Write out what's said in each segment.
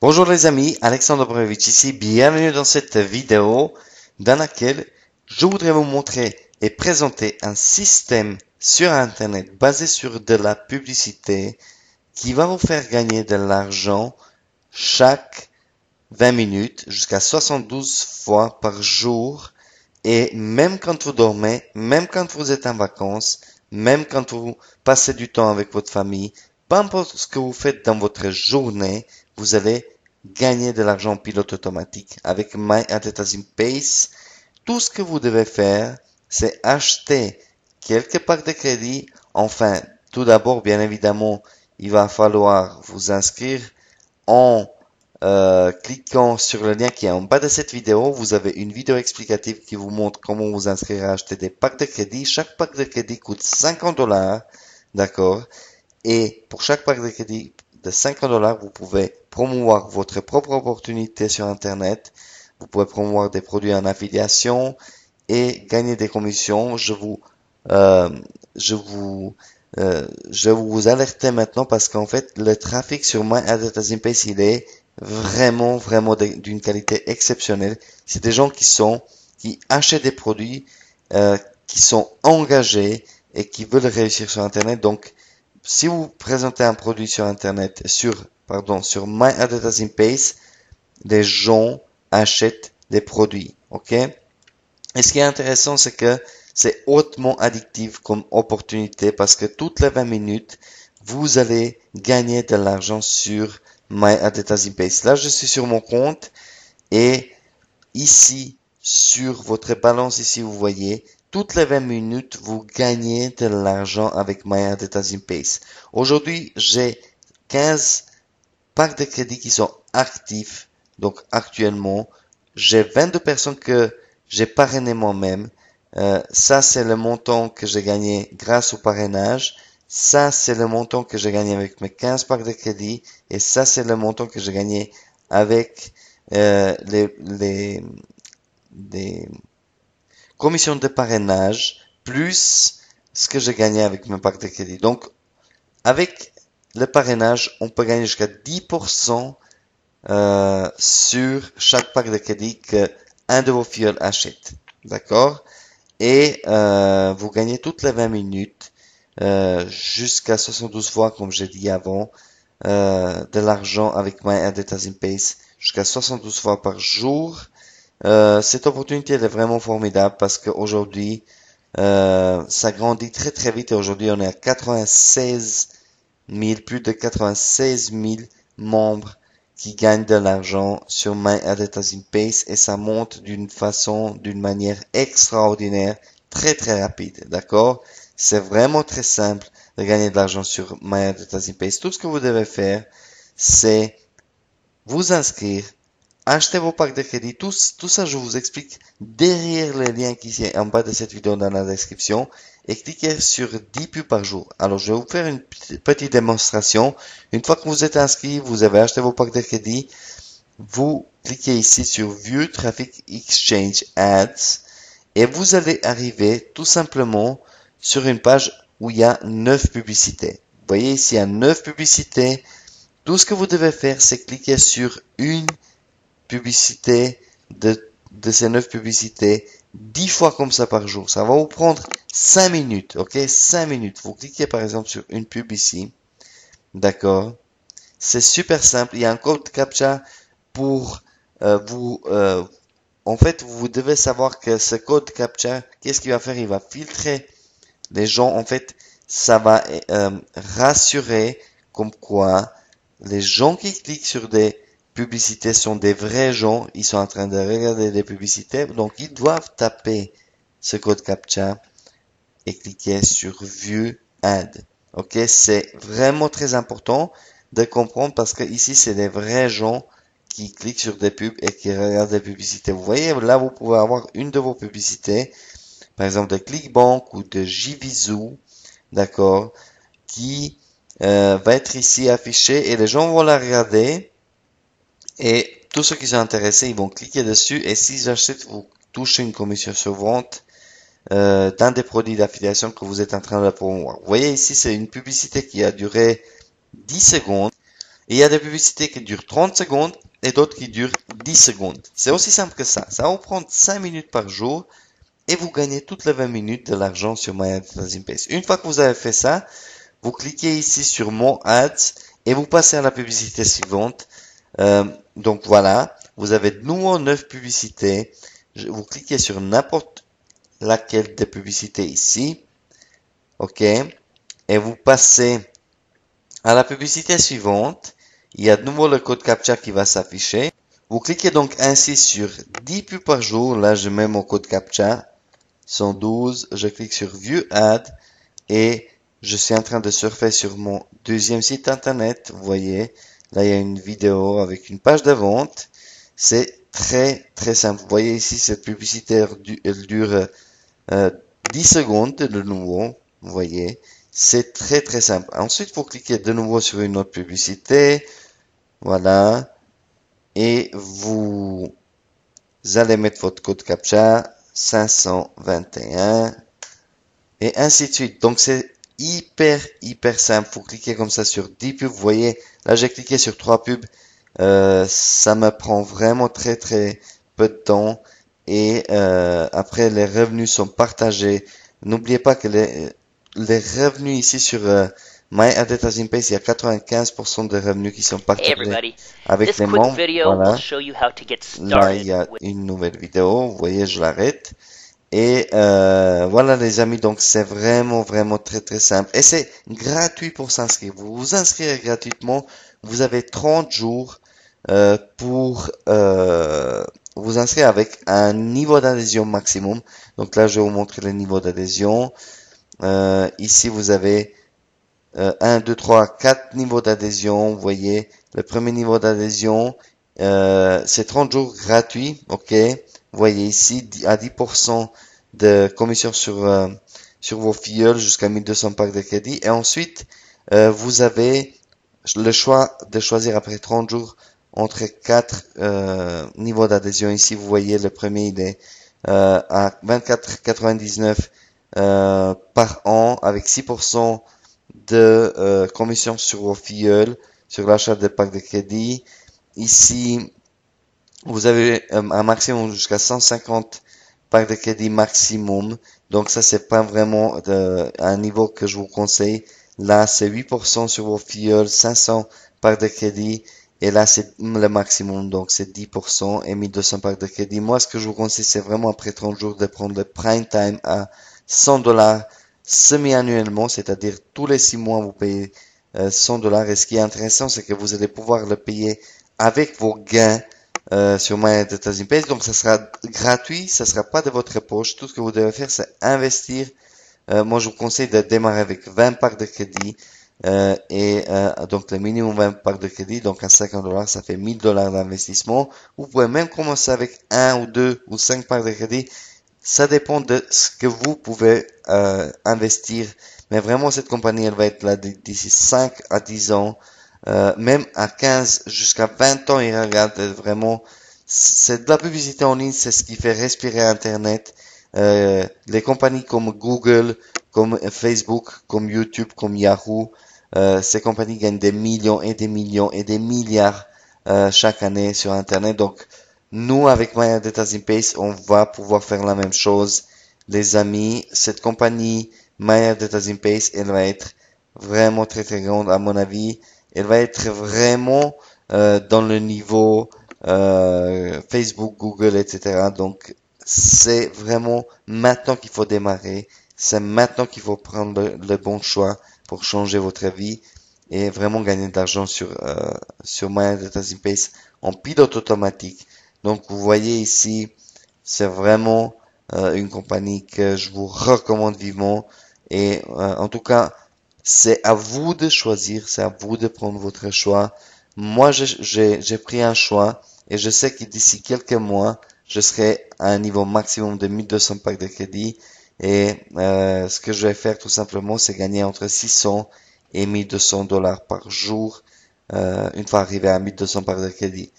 Bonjour les amis, Alexandre Brevich ici, bienvenue dans cette vidéo dans laquelle je voudrais vous montrer et présenter un système sur Internet basé sur de la publicité qui va vous faire gagner de l'argent chaque 20 minutes jusqu'à 72 fois par jour et même quand vous dormez, même quand vous êtes en vacances, même quand vous passez du temps avec votre famille, peu importe ce que vous faites dans votre journée, vous allez gagner de l'argent en pilote automatique. Avec My Advertising Pace, tout ce que vous devez faire, c'est acheter quelques packs de crédit. Enfin, tout d'abord, bien évidemment, il va falloir vous inscrire en cliquant sur le lien qui est en bas de cette vidéo. Vous avez une vidéo explicative qui vous montre comment vous inscrire à acheter des packs de crédit. Chaque pack de crédit coûte 50 dollars, d'accord? Et pour chaque pack de crédit de 50 dollars, vous pouvez promouvoir votre propre opportunité sur Internet. Vous pouvez promouvoir des produits en affiliation et gagner des commissions. Euh, je vous, je vais vous alerter maintenant parce qu'en fait, le trafic sur My Advertising Page, il est vraiment d'une qualité exceptionnelle. C'est des gens qui achètent des produits, qui sont engagés et qui veulent réussir sur Internet. Donc, si vous présentez un produit sur Internet, sur My Advertising Page, les gens achètent des produits, ok? Et ce qui est intéressant, c'est que c'est hautement addictif comme opportunité parce que toutes les 20 minutes, vous allez gagner de l'argent sur My Advertising Page. Là, je suis sur mon compte et ici, sur votre balance, ici, vous voyez, toutes les 20 minutes, vous gagnez de l'argent avec My Advertising Page. Aujourd'hui, j'ai 15 packs de crédit qui sont actifs. Donc, actuellement, j'ai 22 personnes que j'ai parrainé moi-même. Ça, c'est le montant que j'ai gagné grâce au parrainage. Ça, c'est le montant que j'ai gagné avec mes 15 packs de crédit. Et ça, c'est le montant que j'ai gagné avec les commissions de parrainage, plus ce que j'ai gagné avec mes packs de crédit. Donc, avec le parrainage, on peut gagner jusqu'à 10% sur chaque pack de crédit que un de vos fioles achète. D'accord? Et vous gagnez toutes les 20 minutes jusqu'à 72 fois, comme j'ai dit avant, de l'argent avec My Advertising Pace jusqu'à 72 fois par jour. Cette opportunité elle est vraiment formidable parce qu'aujourd'hui, ça grandit très vite et aujourd'hui on est à 96 000, plus de 96 000 membres qui gagnent de l'argent sur My Advertising Pace et ça monte d'une manière extraordinaire, très rapide, d'accord? C'est vraiment très simple de gagner de l'argent sur My Advertising Pace. Tout ce que vous devez faire, c'est vous inscrire, acheter vos packs de crédit, tout ça je vous explique derrière le lien qui est en bas de cette vidéo dans la description et cliquez sur 10 pubs par jour. Alors je vais vous faire une petite démonstration. Une fois que vous êtes inscrit, vous avez acheté vos packs de crédit, vous cliquez ici sur View Traffic Exchange Ads et vous allez arriver tout simplement sur une page où il y a 9 publicités. Vous voyez ici, il y a 9 publicités. Tout ce que vous devez faire, c'est cliquer sur une publicité de ces 9 publicités 10 fois comme ça par jour. Ça va vous prendre 5 minutes, ok? 5 minutes. Vous cliquez par exemple sur une pub ici. D'accord? C'est super simple. Il y a un code CAPTCHA pour vous. En fait, vous devez savoir que ce code CAPTCHA, qu'est-ce qu'il va faire? Il va filtrer les gens. En fait, ça va rassurer comme quoi les gens qui cliquent sur des publicités sont des vrais gens. Ils sont en train de regarder des publicités. Donc, ils doivent taper ce code CAPTCHA et cliquer sur View Ad. Ok, c'est vraiment très important de comprendre parce que ici, c'est des vrais gens qui cliquent sur des pubs et qui regardent des publicités. Vous voyez, là, vous pouvez avoir une de vos publicités, par exemple de ClickBank ou de JVZoo, d'accord, qui va être ici affichée et les gens vont la regarder et tous ceux qui sont intéressés, ils vont cliquer dessus et s'ils achètent, vous touchez une commission sur vente d'un des produits d'affiliation que vous êtes en train de promouvoir. Vous voyez ici, c'est une publicité qui a duré 10 secondes Et il y a des publicités qui durent 30 secondes et d'autres qui durent 10 secondes. C'est aussi simple que ça. Ça va vous prendre 5 minutes par jour et vous gagnez toutes les 20 minutes de l'argent sur My Advertising Base. Une fois que vous avez fait ça, vous cliquez ici sur Mon Ads et vous passez à la publicité suivante. Donc voilà, vous avez de nouveau 9 publicités. Vous cliquez sur n'importe laquelle des publicités ici. OK. Et vous passez à la publicité suivante. Il y a de nouveau le code CAPTCHA qui va s'afficher. Vous cliquez donc ainsi sur 10 pubs par jour. Là, je mets mon code CAPTCHA 112. Je clique sur View Ad et je suis en train de surfer sur mon deuxième site internet. Vous voyez, là, il y a une vidéo avec une page de vente. C'est très, très simple. Vous voyez ici, cette publicité, elle dure 10 secondes de nouveau. Vous voyez, c'est très, très simple. Ensuite, vous cliquez de nouveau sur une autre publicité. Voilà. Et vous allez mettre votre code CAPTCHA 521 et ainsi de suite. Donc, c'est hyper simple. Vous cliquez comme ça sur 10 pubs. Vous voyez, là, j'ai cliqué sur 3 pubs. Ça me prend vraiment très peu de temps et après les revenus sont partagés. N'oubliez pas que les revenus ici sur My Advertising Base, il y a 95% de revenus qui sont partagés avec les membres. Voilà. Là, il y a une nouvelle vidéo. Vous voyez, je l'arrête. Et voilà les amis, donc c'est vraiment très simple. Et c'est gratuit pour s'inscrire. Vous vous inscrivez gratuitement. Vous avez 30 jours pour vous inscrire avec un niveau d'adhésion maximum. Donc là, je vais vous montrer le niveau d'adhésion. Ici, vous avez 1, 2, 3, 4 niveaux d'adhésion. Vous voyez, le premier niveau d'adhésion, c'est 30 jours gratuits. OK. Vous voyez ici, à 10% de commission sur vos filleuls jusqu'à 1200 packs de crédit. Et ensuite, vous avez le choix de choisir après 30 jours entre 4 niveaux d'adhésion. Ici, vous voyez, le premier, il est à 24,99 par an avec 6% de commission sur vos filleuls, sur l'achat des packs de crédit. Ici, vous avez un maximum jusqu'à 150 packs de crédit maximum. Donc ça, c'est pas vraiment un niveau que je vous conseille. Là, c'est 8% sur vos filleuls, 500 packs de crédit. Et là, c'est le maximum. Donc, c'est 10% et 1200 packs de crédit. Moi, ce que je vous conseille, c'est vraiment après 30 jours de prendre le prime time à $100 semi-annuellement. C'est-à-dire, tous les 6 mois, vous payez $100. Et ce qui est intéressant, c'est que vous allez pouvoir le payer avec vos gains sur My Advertising Base. Donc, ça sera gratuit, ça sera pas de votre poche. Tout ce que vous devez faire, c'est investir. Moi, je vous conseille de démarrer avec 20 packs de crédit. Donc, le minimum 20 packs de crédit. Donc, à $50, ça fait $1000 d'investissement. Vous pouvez même commencer avec 1 ou 2 ou 5 packs de crédit. Ça dépend de ce que vous pouvez investir. Mais vraiment, cette compagnie, elle va être là d'ici 5 à 10 ans. Même à 15 jusqu'à 20 ans, ils regardent vraiment. C'est de la publicité en ligne, c'est ce qui fait respirer Internet. Les compagnies comme Google, comme Facebook, comme YouTube, comme Yahoo, ces compagnies gagnent des millions et des millions et des milliards chaque année sur Internet. Donc, nous, avec My Advertising Base, on va pouvoir faire la même chose. Les amis, cette compagnie My Advertising Base, elle va être vraiment très grande à mon avis. Elle va être vraiment dans le niveau Facebook, Google, etc. Donc, c'est vraiment maintenant qu'il faut démarrer. C'est maintenant qu'il faut prendre le bon choix pour changer votre vie et vraiment gagner de l'argent sur My Advertising Base en pilote automatique. Donc, vous voyez ici, c'est vraiment une compagnie que je vous recommande vivement. Et en tout cas, c'est à vous de choisir, c'est à vous de prendre votre choix. Moi, j'ai pris un choix et je sais que d'ici quelques mois, je serai à un niveau maximum de 1200 packs de crédit. Et ce que je vais faire tout simplement, c'est gagner entre 600 et $1200 par jour une fois arrivé à 1200 packs de crédit.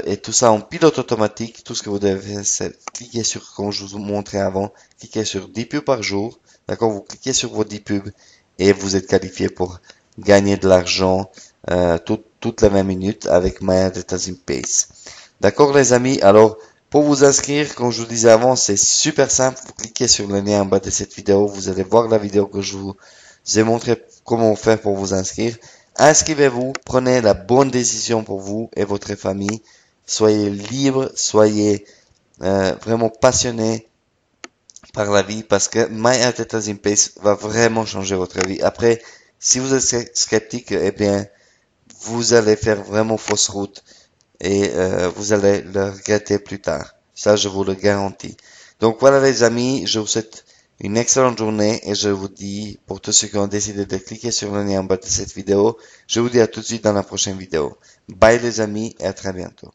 Et tout ça en pilote automatique. Tout ce que vous devez faire, c'est cliquer sur, comme je vous montrais avant, cliquer sur 10 pubs par jour. D'accord, vous cliquez sur vos 10 pubs et vous êtes qualifié pour gagner de l'argent toutes les 20 minutes avec My Data Pace. D'accord les amis? Alors, pour vous inscrire, comme je vous disais avant, c'est super simple. Vous cliquez sur le lien en bas de cette vidéo. Vous allez voir la vidéo que je vous ai montré comment faire pour vous inscrire. Inscrivez-vous, prenez la bonne décision pour vous et votre famille. Soyez libre, soyez vraiment passionné par la vie parce que My Data Pace va vraiment changer votre vie. Après, si vous êtes sceptique, eh bien, vous allez faire vraiment fausse route et vous allez le regretter plus tard. Ça, je vous le garantis. Donc voilà les amis, je vous souhaite une excellente journée et je vous dis, pour tous ceux qui ont décidé de cliquer sur le lien en bas de cette vidéo, je vous dis à tout de suite dans la prochaine vidéo. Bye les amis et à très bientôt.